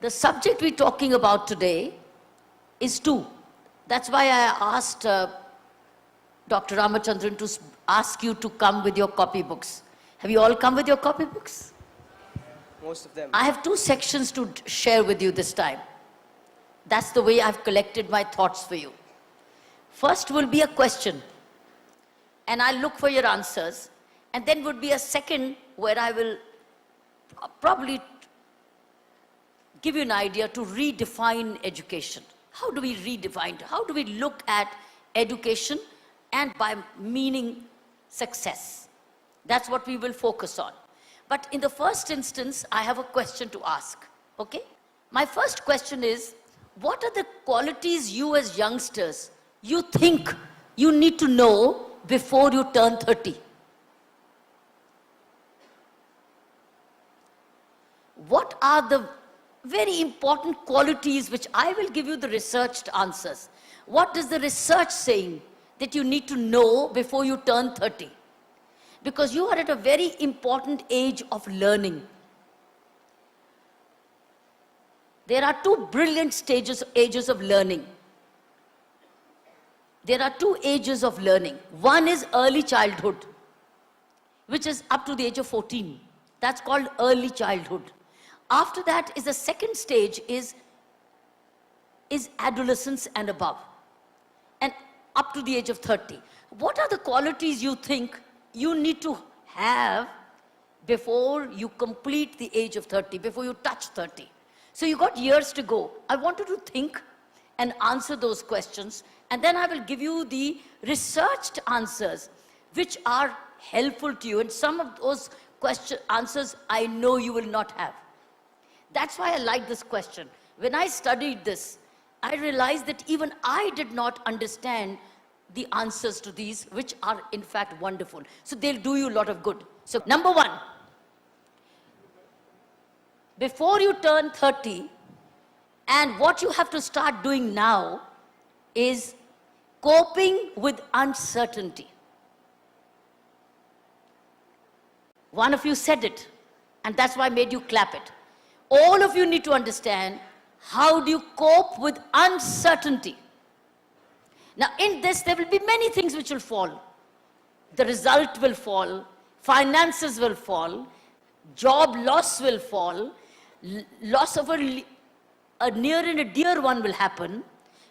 The subject we're talking about today is two. That's why I asked Dr. Ramachandran to ask you to come with your copybooks. Have you all come with your copybooks? Most of them. I have two sections to share with you this time. That's the way I've collected my thoughts for you. First will be a question, and I'll look for your answers. And then would be a second where I will probably give you an idea to redefine education. How do we redefine it? How do we look at education and by meaning success? That's what we will focus on. But in the first instance, I have a question to ask, okay? My first question is, what are the qualities you as youngsters, you think you need to know before you turn 30? What are the very important qualities which I will give you the researched answers? What is the research saying that you need to know before you turn 30? Because you are at a very important age of learning. There are two brilliant ages of learning. There are two ages of learning. One is early childhood, which is up to the age of 14. That's called early childhood. After that is the second stage is adolescence and above, and up to the age of 30. What are the qualities you think you need to have before you complete the age of 30, before you touch 30? So you got years to go. I want you to think and answer those questions, and then I will give you the researched answers which are helpful to you, and some of those answers I know you will not have. That's why I like this question. When I studied this, I realized that even I did not understand the answers to these, which are in fact wonderful. So they'll do you a lot of good. So number one, before you turn 30, and what you have to start doing now is coping with uncertainty. One of you said it, and that's why I made you clap it. All of you need to understand, how do you cope with uncertainty? Now in this, there will be many things which will fall. The result will fall, finances will fall, job loss will fall, loss of a near and a dear one will happen,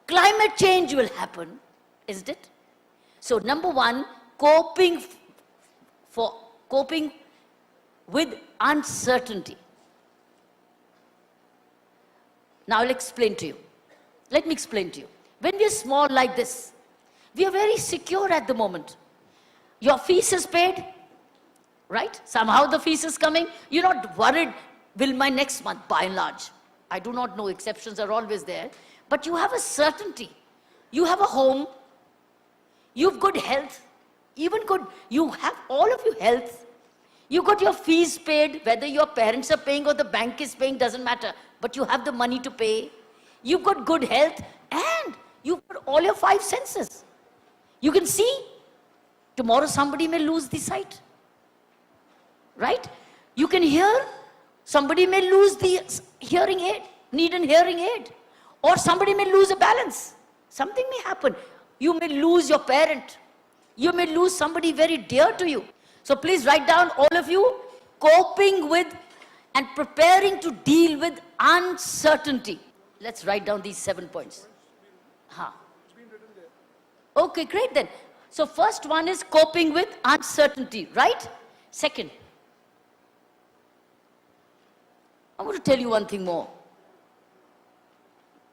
climate change will happen, isn't it? So number one, coping with uncertainty. Now I'll explain to you. Let me explain to you. When we are small like this, we are very secure at the moment. Your fees is paid, right? Somehow the fees is coming. You're not worried, will my next month, by and large. I do not know, exceptions are always there. But you have a certainty. You have a home. You have good health. Even good, you have all of your health. You got your fees paid, whether your parents are paying or the bank is paying, doesn't matter. But you have the money to pay. You've got good health, and you've got all your five senses. You can see. Tomorrow somebody may lose the sight. Right? You can hear. Somebody may lose the hearing aid, need an hearing aid. Or somebody may lose a balance. Something may happen. You may lose your parent. You may lose somebody very dear to you. So please write down, all of you, coping with and preparing to deal with uncertainty. Let's write down these 7 points. Okay, great then. So first one is coping with uncertainty, right? Second, I want to tell you one thing more.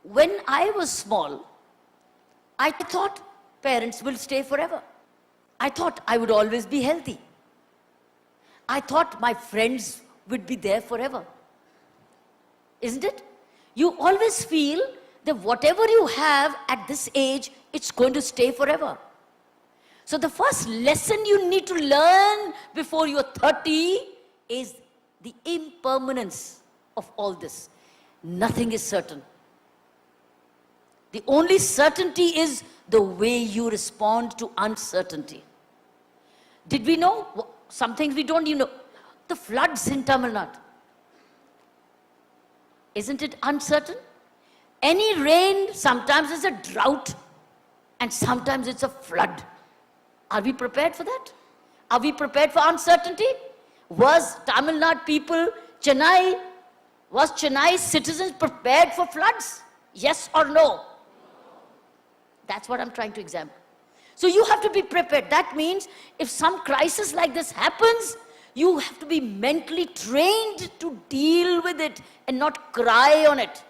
When I was small, I thought parents will stay forever. I thought I would always be healthy. I thought my friends would be there forever. Isn't it? You always feel that whatever you have at this age, it's going to stay forever. So the first lesson you need to learn before you're 30 is the impermanence of all this. Nothing is certain. The only certainty is the way you respond to uncertainty. Did we know? Some things we don't, The floods in Tamil Nadu. Isn't it uncertain? Any rain, sometimes is a drought, and sometimes it's a flood. Are we prepared for that? Are we prepared for uncertainty? Was Tamil Nadu people, was Chennai's citizens prepared for floods? Yes or no? That's what I'm trying to examine. So you have to be prepared. That means if some crisis like this happens, you have to be mentally trained to deal with it and not cry on it.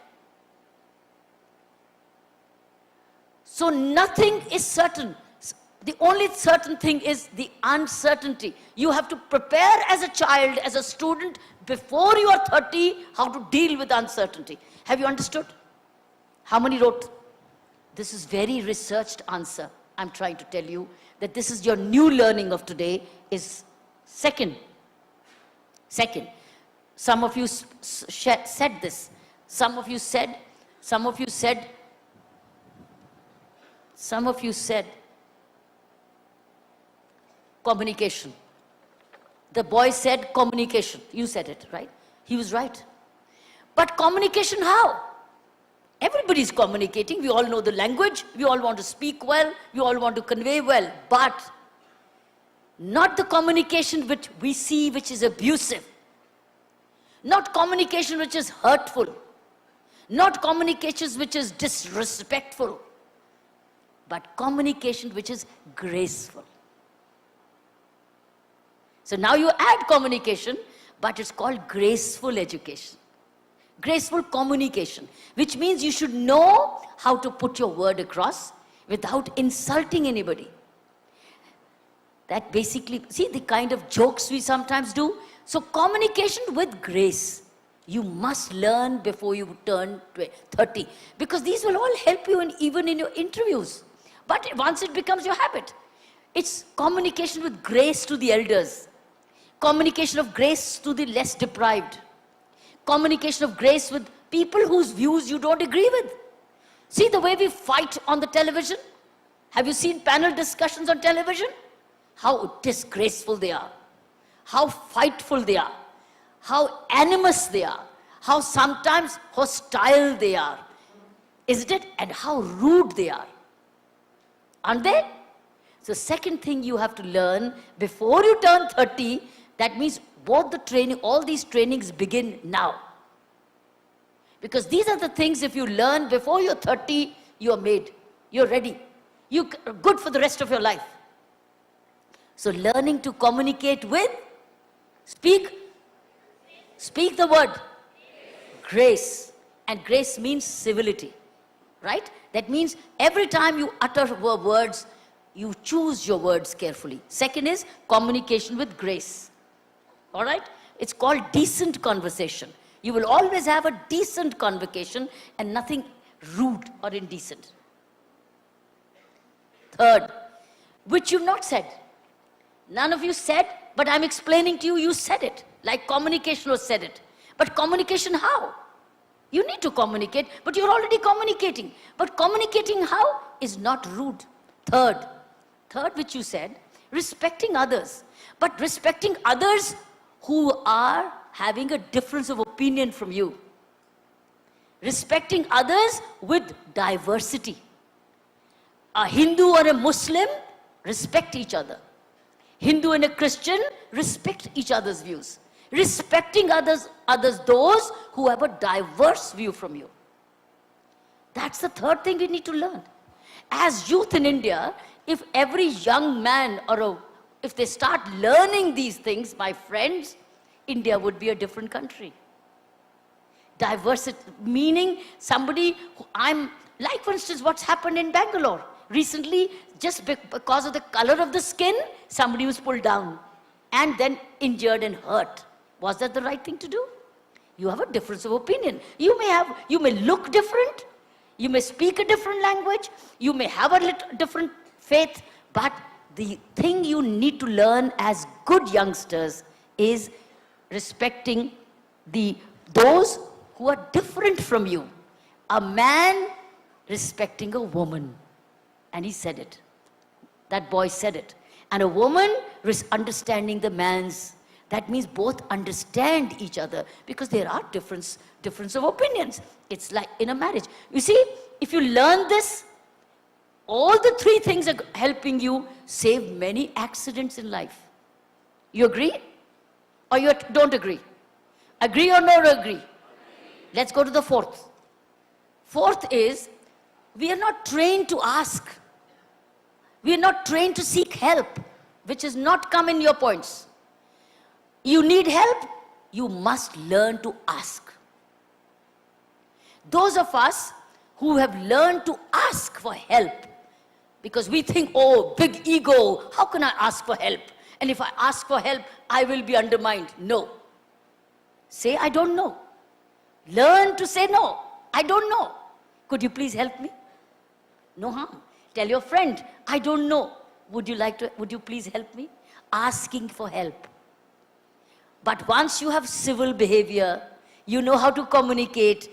So nothing is certain. The only certain thing is the uncertainty. You have to prepare as a child, as a student, before you are 30, how to deal with uncertainty. Have you understood? How many wrote? This is very researched answer. I'm trying to tell you that this is your new learning of today is second. Second, some of you said this. Some of you said communication. The boy said communication. You said it, right? He was right. But communication how? Everybody's communicating. We all know the language. We all want to speak well. We all want to convey well. But not the communication which we see which is abusive. Not communication which is hurtful. Not communications which is disrespectful. But communication which is graceful. So now you add communication, but it's called graceful education. Graceful communication, which means you should know how to put your word across without insulting anybody. That basically, see the kind of jokes we sometimes do. So communication with grace, you must learn before you turn 30. Because these will all help you even in your interviews. But once it becomes your habit, it's communication with grace to the elders. Communication of grace to the less deprived. Communication of grace with people whose views you don't agree with. See the way we fight on the television? Have you seen panel discussions on television? How disgraceful they are. How fightful they are. How animus they are. How sometimes hostile they are. Isn't it? And how rude they are. Aren't they? So second thing you have to learn before you turn 30, that means both the training, all these trainings begin now. Because these are the things if you learn before you're 30, you're made. You're ready. You're good for the rest of your life. So learning to communicate with, speak the word. Grace. And grace means civility. Right? That means every time you utter words, you choose your words carefully. Second is communication with grace. All right? It's called decent conversation. You will always have a decent convocation and nothing rude or indecent. Third, which you've not said. None of you said, but I'm explaining to you, you said it. Like communication was said it. But communication how? You need to communicate, but you're already communicating. But communicating how is not rude. Third, which you said, respecting others. But respecting others who are having a difference of opinion from you. Respecting others with diversity. A Hindu or a Muslim, respect each other. Hindu and a Christian, respect each other's views. Respecting others, those who have a diverse view from you. That's the third thing we need to learn. As youth in India, if every young man if they start learning these things, my friends, India would be a different country. Diversity, meaning somebody like for instance, what's happened in Bangalore. Recently, just because of the color of the skin, somebody was pulled down and then injured and hurt. Was that the right thing to do? You have a difference of opinion. You may look different. You may speak a different language. You may have a different faith. But the thing you need to learn as good youngsters is respecting those who are different from you. A man respecting a woman. And he said it. That boy said it. And a woman understanding the man's That means both understand each other, because there are difference of opinions. It's like in a marriage. You see, if you learn this, all the three things are helping you save many accidents in life. You agree? Or you don't agree? Agree or not agree? Let's go to the fourth. Fourth is, we are not trained to ask. We are not trained to seek help, which is not come in your points. You need help, you must learn to ask. Those of us who have learned to ask for help, because we think, oh, big ego, how can I ask for help? And if I ask for help, I will be undermined. No. Say, I don't know. Learn to say no. I don't know. Could you please help me? No harm. Tell your friend, I don't know. Would you please help me? Asking for help. But once you have civil behavior, you know how to communicate,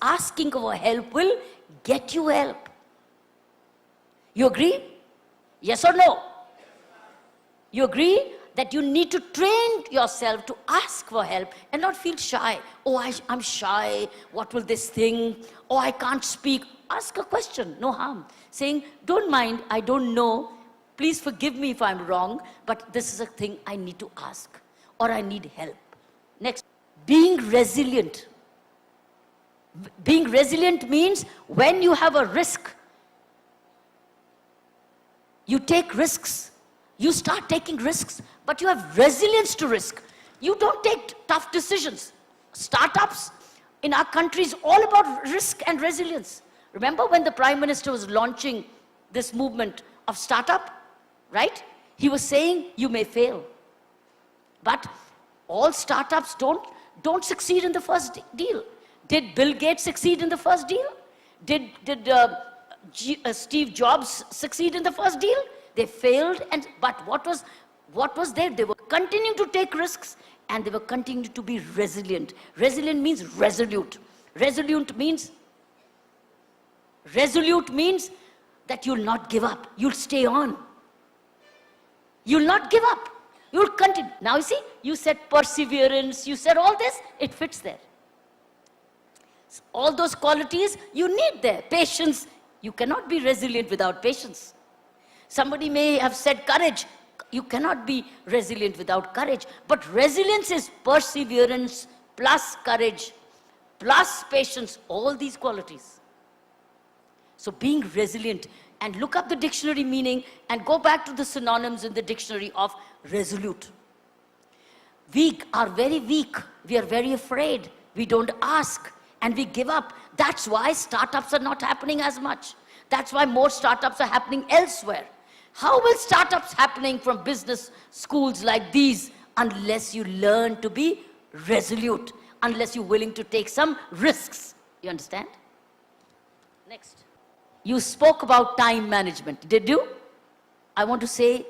asking for help will get you help. You agree? Yes or no? You agree that you need to train yourself to ask for help and not feel shy. Oh, I'm shy. What will this think? Oh, I can't speak. Ask a question. No harm. Saying, don't mind, I don't know. Please forgive me if I'm wrong, but this is a thing I need to ask, or I need help. Next, being resilient. Being resilient means when you have a risk, you take risks. You start taking risks, but you have resilience to risk. You don't take tough decisions. Startups in our country is all about risk and resilience. Remember when the Prime Minister was launching this movement of startup, right? He was saying, you may fail. But all startups don't succeed in the first deal. Did Bill Gates succeed in the first deal? Did Steve Jobs succeed in the first deal? They failed, but what was there? They were continuing to take risks, and they were continuing to be resilient. Resilient means resolute. Resolute means that you'll not give up. You'll stay on. You'll not give up. You'll continue. Now you see, you said perseverance, you said all this, it fits there. All those qualities you need there. Patience. You cannot be resilient without patience. Somebody may have said courage. You cannot be resilient without courage. But resilience is perseverance plus courage plus patience, all these qualities. So being resilient, and look up the dictionary meaning and go back to the synonyms in the dictionary of resolute. Weak are very weak. We are very afraid. We don't ask and we give up. That's why startups are not happening as much. That's why more startups are happening elsewhere. How will startups happening from business schools like these unless you learn to be resolute, unless you're willing to take some risks? You understand? Next. You spoke about time management. Did you? I want to say,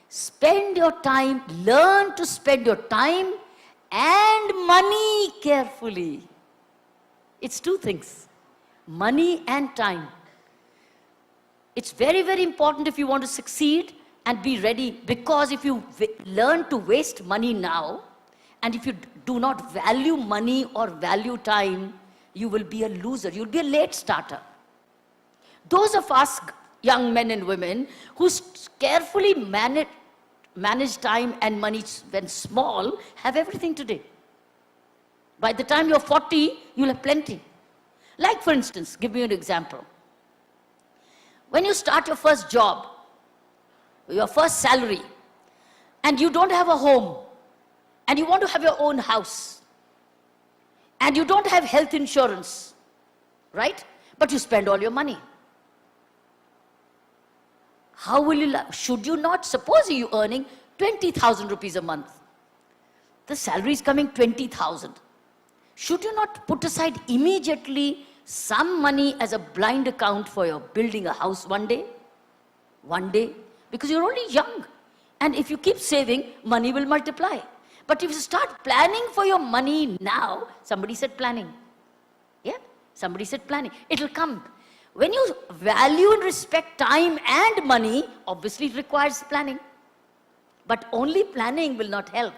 spend your time, learn to spend your time and money carefully. It's two things, money and time. It's very, very important if you want to succeed and be ready, because if you learn to waste money now, and if you do not value money or value time, you will be a loser. You'll be a late starter. Those of us, young men and women, who carefully manage time and money when small, have everything today. By the time you're 40, you'll have plenty. Like, for instance, give me an example. When you start your first job, your first salary, and you don't have a home, and you want to have your own house, and you don't have health insurance, right? But you spend all your money. How will you, should you not, suppose you're earning 20,000 rupees a month. The salary is coming 20,000. Should you not put aside immediately some money as a blind account for your building a house one day? One day. Because you're only young. And if you keep saving, money will multiply. But if you start planning for your money now, somebody said planning. Yeah? Somebody said planning. It'll come. When you value and respect time and money, obviously it requires planning. But only planning will not help.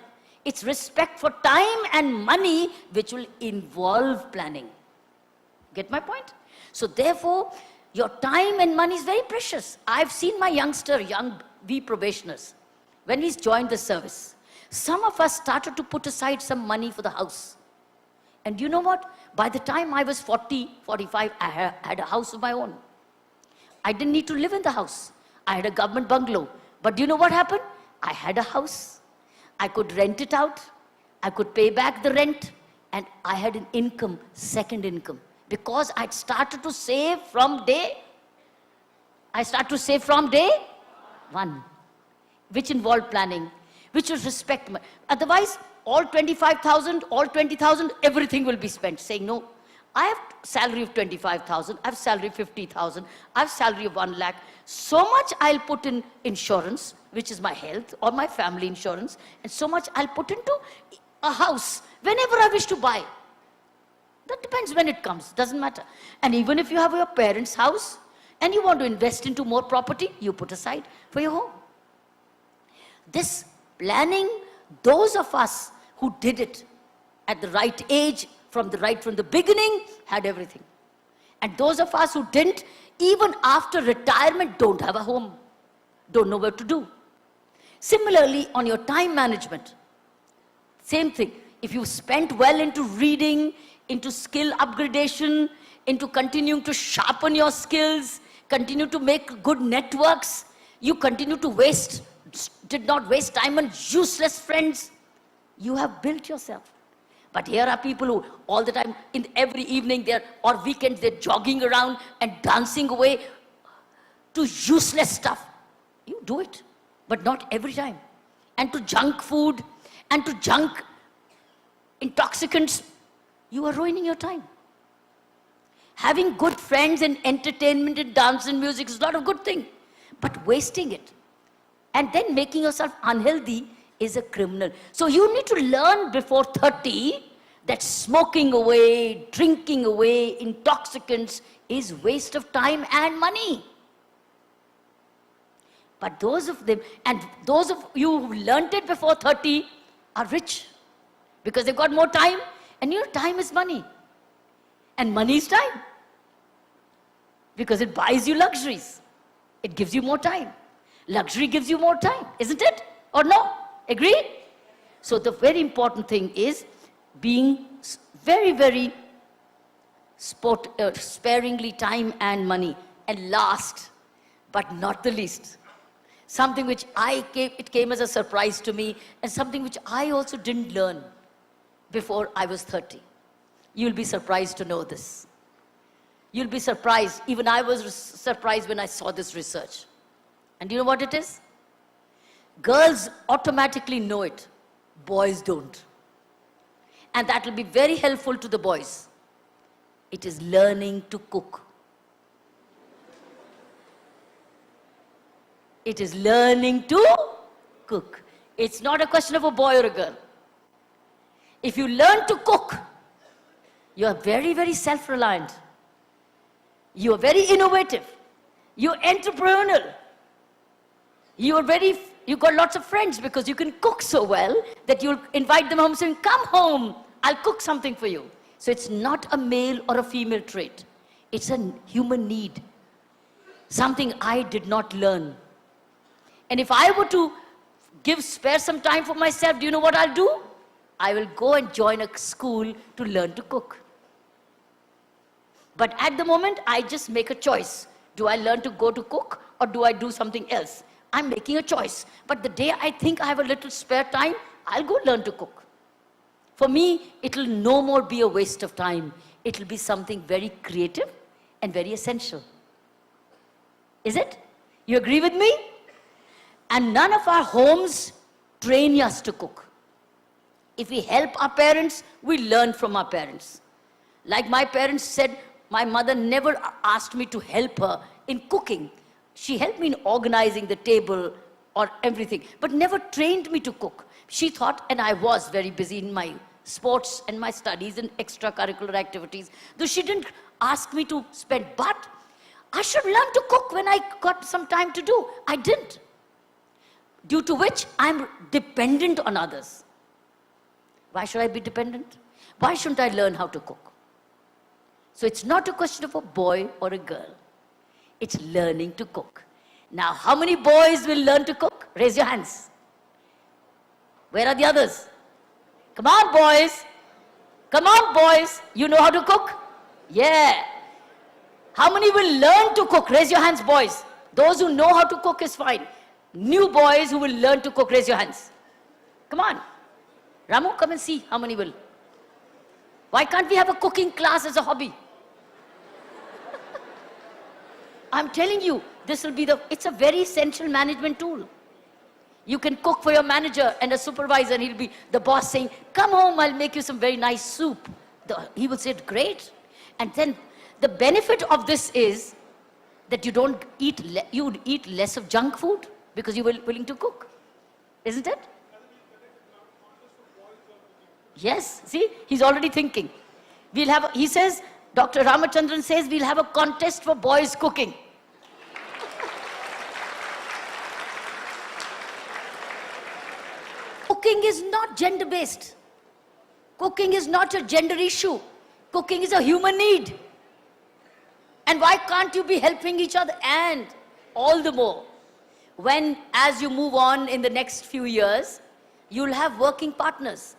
It's respect for time and money which will involve planning. Get my point? So therefore, your time and money is very precious. I've seen my young V probationers, when we joined the service, some of us started to put aside some money for the house. And you know what? By the time I was 40, 45, I had a house of my own. I didn't need to live in the house. I had a government bungalow. But do you know what happened? I had a house. I could rent it out. I could pay back the rent. And I had an income, second income. Because I'd started to save from day. I started to save from day one. Which involved planning. Which was respect. Otherwise, all 25,000, all 20,000, everything will be spent. Saying, no, I have salary of 25,000, I have salary of 50,000, I have salary of 1 lakh. So much I'll put in insurance, which is my health or my family insurance, and so much I'll put into a house whenever I wish to buy. That depends when it comes, doesn't matter. And even if you have your parents' house and you want to invest into more property, you put aside for your home. This planning, those of us who did it at the right age, from the beginning, had everything. And those of us who didn't, even after retirement, don't have a home, don't know what to do. Similarly, on your time management, same thing. If you spent well into reading, into skill upgradation, into continuing to sharpen your skills, continue to make good networks, you continue to did not waste time on useless friends, you have built yourself. But here are people who all the time, in every evening or weekends, they're jogging around and dancing away to useless stuff. You do it, but not every time. And to junk food, and to junk intoxicants, you are ruining your time. Having good friends and entertainment and dance and music is not a good thing, but wasting it and then making yourself unhealthy is a criminal. So you need to learn before 30 that smoking away, drinking away, intoxicants is waste of time and money. But those of you who learned it before 30 are rich because they've got more time, and your time is money. And money is time. Because it buys you luxuries. It gives you more time. Luxury gives you more time, isn't it? Or no? Agree? So the very important thing is being very, very sparingly time and money. And last, but not the least, something which it came as a surprise to me, and something which I also didn't learn before I was 30. You'll be surprised to know this. You'll be surprised. Even I was surprised when I saw this research. And do you know what it is? Girls automatically know it. Boys don't. And that will be very helpful to the boys. It is learning to cook. It is learning to cook. It's not a question of a boy or a girl. If you learn to cook, you are very, very self-reliant. You are very innovative. You're entrepreneurial. You got lots of friends because you can cook so well that you'll invite them home saying, come home, I'll cook something for you. So it's not a male or a female trait. It's a human need. Something I did not learn. And if I were to spare some time for myself, do you know what I'll do? I will go and join a school to learn to cook. But at the moment, I just make a choice. Do I learn to go to cook or do I do something else? I'm making a choice. But the day I think I have a little spare time, I'll go learn to cook. For me, it'll no more be a waste of time. It'll be something very creative and very essential. Is it? You agree with me? And none of our homes train us to cook. If we help our parents, we learn from our parents. Like my parents said, my mother never asked me to help her in cooking. She helped me in organizing the table or everything, but never trained me to cook. She thought, and I was very busy in my sports and my studies and extracurricular activities, though she didn't ask me to spend, but I should learn to cook when I got some time to do. I didn't. due to which I'm dependent on others. Why should I be dependent? Why shouldn't I learn how to cook? So it's not a question of a boy or a girl. It's learning to cook. Now, how many boys will learn to cook? Raise your hands. Where are the others? Come on, boys. Come on, boys. You know how to cook? Yeah. How many will learn to cook? Raise your hands, boys. Those who know how to cook is fine. New boys who will learn to cook, raise your hands. Come on. Ramu, come and see how many will. Why can't we have a cooking class as a hobby? I'm telling you, this will be it's a very essential management tool. You can cook for your manager and a supervisor, and he'll be the boss saying, come home, I'll make you some very nice soup. He will say, great. And then the benefit of this is that you would eat less of junk food because you were willing to cook. Isn't it? Yes, see, he's already thinking. He says, Dr. Ramachandran says, we'll have a contest for boys cooking. Cooking is not gender-based. Cooking is not a gender issue. Cooking is a human need. And why can't you be helping each other? And all the more, as you move on in the next few years, you'll have working partners.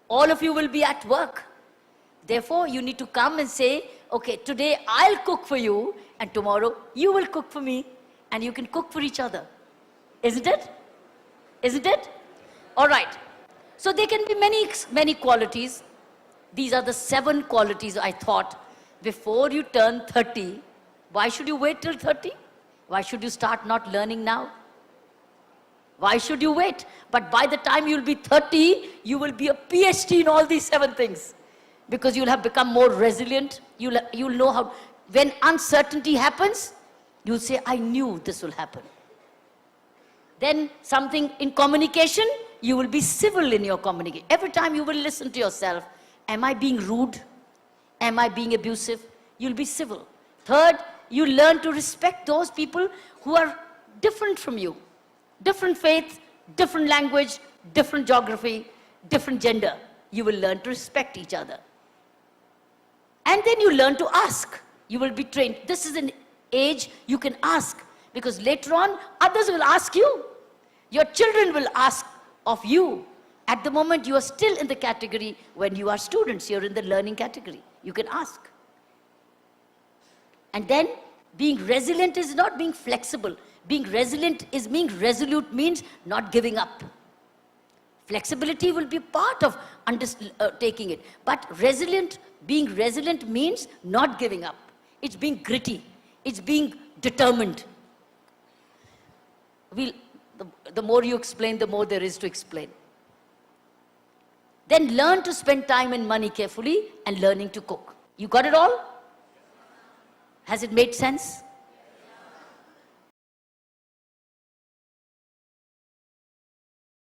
All of you will be at work. Therefore, you need to come and say, okay, today I'll cook for you, and tomorrow you will cook for me, and you can cook for each other. Isn't it? Isn't it? All right. So there can be many qualities. These are the 7 qualities I thought. Before you turn 30, why should you wait till 30? Why should you start not learning now? Why should you wait? But by the time you'll be 30, you will be a PhD in all these 7 things. Because you'll have become more resilient. You'll know how, when uncertainty happens, you'll say, I knew this will happen. Then something in communication, you will be civil in your communication. Every time you will listen to yourself, am I being rude? Am I being abusive? You'll be civil. Third, you learn to respect those people who are different from you. Different faith, different language, different geography, different gender. You will learn to respect each other. And then you learn to ask. You will be trained. This is an age you can ask, because later on, others will ask you. Your children will ask of you. At the moment, you are still in the category when you are students. You're in the learning category. You can ask. And then, being resilient is not being flexible. Being resilient is being resolute, means not giving up. Flexibility will be part of taking it. But being resilient means not giving up. It's being gritty. It's being determined. The more you explain, the more there is to explain. Then learn to spend time and money carefully and learning to cook. You got it all? Has it made sense?